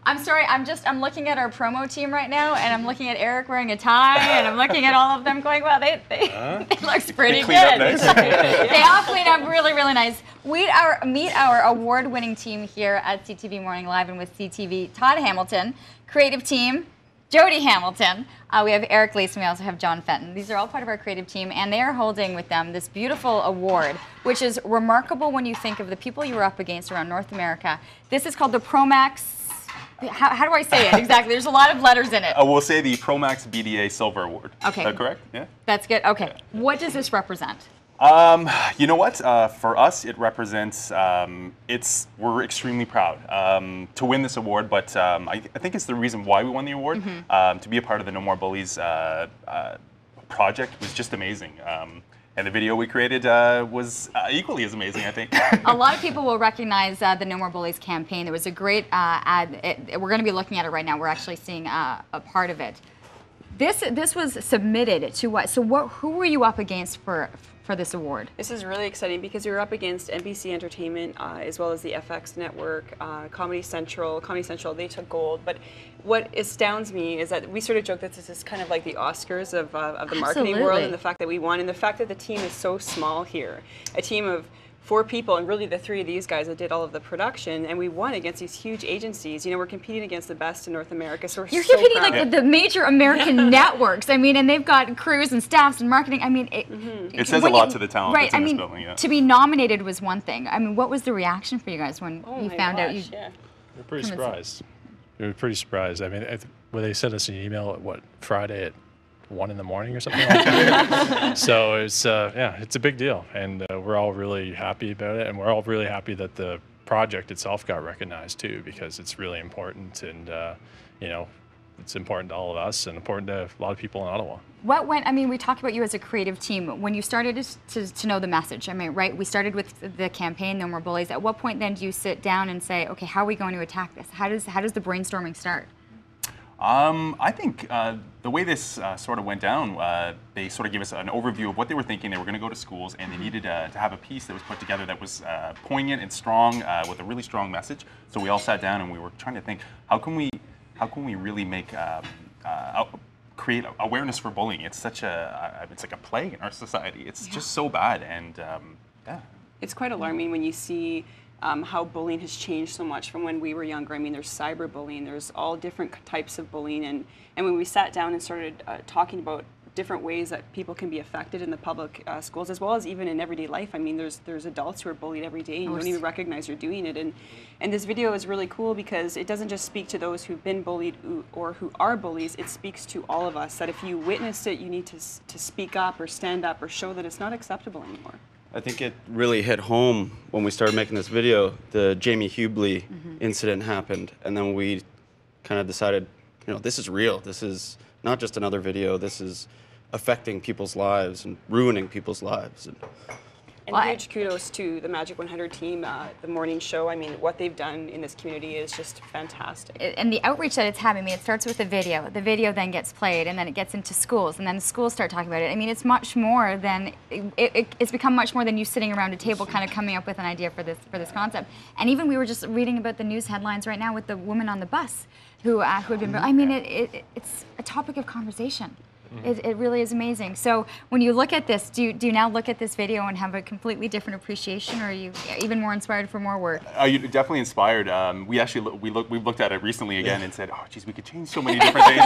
I'm sorry, I'm looking at our promo team right now, and I'm looking at Eric wearing a tie, and I'm looking at all of them going, well, they looks pretty good. Nice. They all clean up really, really nice. Meet our award-winning team here at CTV Morning Live and with CTV. Todd Hamilton, creative team. Jodi Hamilton. We have Eric Leece, and we also have John Fenton. These are all part of our creative team, and they are holding with them this beautiful award, which is remarkable when you think of the people you were up against around North America. This is called the how do I say it exactly? There's a lot of letters in it. We'll say the PROMAXBDA Silver Award. Okay. Is that correct? Yeah. That's good. Okay. What does this represent? You know what? For us, it represents. We're extremely proud to win this award, but I think it's the reason why we won the award. To be a part of the No More Bullies project was just amazing. And the video we created was equally as amazing, I think. A lot of people will recognize the No More Bullies campaign. There was a great ad. We're going to be looking at it right now. We're actually seeing a part of it. This was submitted to what? So who were you up against for this award? This is really exciting because we were up against NBC Entertainment as well as the FX Network, Comedy Central. Comedy Central, they took gold. But what astounds me is that we sort of joke that this is kind of like the Oscars of the marketing world, and the fact that we won, and the fact that the team is so small here. A team of 4 people, and really the 3 of these guys that did all of the production, and we won against these huge agencies. You know, we're competing against the best in North America, so you're competing like the major American networks. I mean, and they've got crews and staffs and marketing. I mean, it says a lot to the talent that's in this building. Yeah. To be nominated was one thing. I mean, what was the reaction for you guys when you found out? We're pretty surprised. We were pretty surprised. I mean, when they sent us an email at Friday at 1 in the morning or something like that. So it's it's a big deal, and we're all really happy about it, and we're all really happy that the project itself got recognized too, because it's really important, and you know, it's important to all of us and important to a lot of people in Ottawa. I mean, we talked about you as a creative team. When you started to know the message, I mean, right, we started with the campaign, No More Bullies. At what point then do you sit down and say, okay, how are we going to attack this? How does the brainstorming start? I think the way this sort of went down, they sort of gave us an overview of what they were thinking. They were going to go to schools, and they needed to have a piece that was put together that was poignant and strong, with a really strong message. So we all sat down and we were trying to think, how can we really make create awareness for bullying? It's such it's like a plague in our society. It's just so bad, and it's quite alarming when you see how bullying has changed so much from when we were younger. I mean, there's cyberbullying, there's all different types of bullying, and when we sat down and started talking about different ways that people can be affected in the public schools, as well as even in everyday life. I mean, there's adults who are bullied every day, and you don't even recognize you're doing it. And this video is really cool because it doesn't just speak to those who've been bullied or who are bullies. It speaks to all of us that if you witnessed it, you need to speak up or stand up or show that it's not acceptable anymore. I think it really hit home when we started making this video. The Jamie Hubley incident happened, and then we kind of decided, you know, this is real. This is not just another video. This is affecting people's lives and ruining people's lives. And huge kudos to the Majic 100 team, the morning show. I mean, what they've done in this community is just fantastic. And the outreach that it's having, I mean, it starts with a video. The video then gets played, and then it gets into schools, and then the schools start talking about it. I mean, it's much more than, it's become much more than you sitting around a table kind of coming up with an idea for this concept. And even we were just reading about the news headlines right now with the woman on the bus who had been, I mean, it's a topic of conversation. It really is amazing. So when you look at this, do you now look at this video and have a completely different appreciation, or are you even more inspired for more work? You're definitely inspired. We actually we've looked at it recently again and said, oh, geez, we could change so many different things.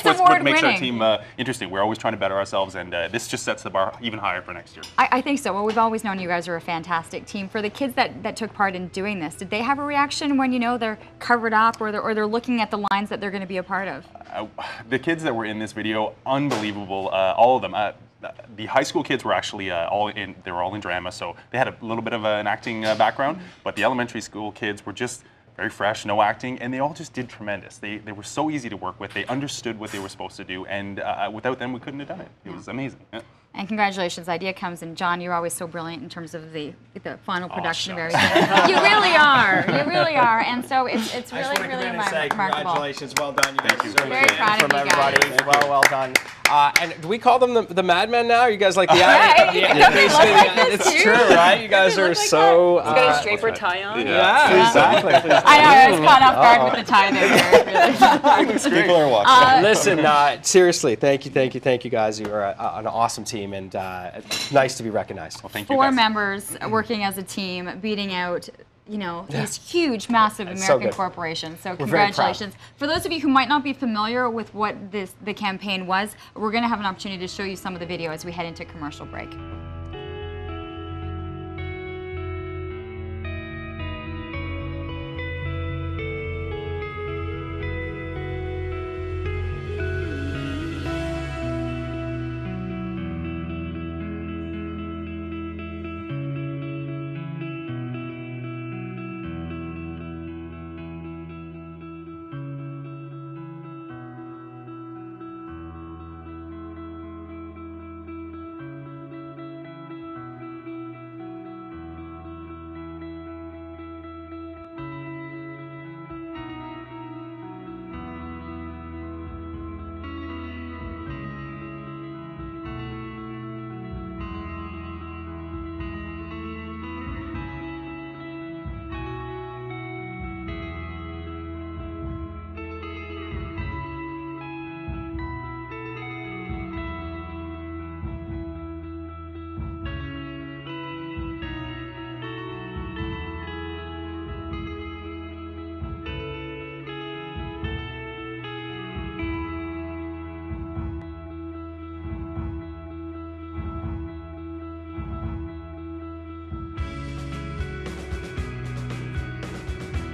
That's what makes our team interesting. We're always trying to better ourselves, and this just sets the bar even higher for next year. I think so. Well, we've always known you guys are a fantastic team. For the kids that took part in doing this, did they have a reaction when, you know, they're covered up or they're looking at the lines that they're going to be a part of? The kids that were in this video, unbelievable, all of them. The high school kids were actually they were all in drama, so they had a little bit of an acting background, but the elementary school kids were just very fresh, no acting, and they all just did tremendous. They were so easy to work with. They understood what they were supposed to do, and without them, we couldn't have done it. It was amazing. Yeah. And congratulations, the idea comes, and John, you're always so brilliant in terms of the final production of everything. You really are. You really are. And so it's really, really remarkable. Congratulations, well done. You guys deserve Very it. proud of From you guys. everybody. Well done. And do we call them the Madmen now? You guys like the It's true, right? You guys are so. He's got a draper tie on. Yeah, exactly. I know, I was caught off guard with the tie there. Really. People are watching. Listen, seriously, thank you guys. You are an awesome team, and nice to be recognized. Well, thank you, 4 guys. members working as a team, beating out these huge, massive American corporations. So congratulations. For those of you who might not be familiar with what the campaign was, we're going to have an opportunity to show you some of the video as we head into commercial break.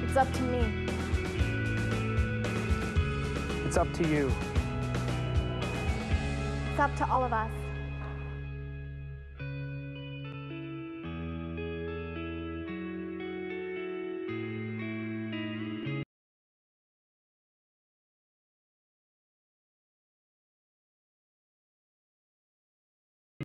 It's up to me. It's up to you. It's up to all of us.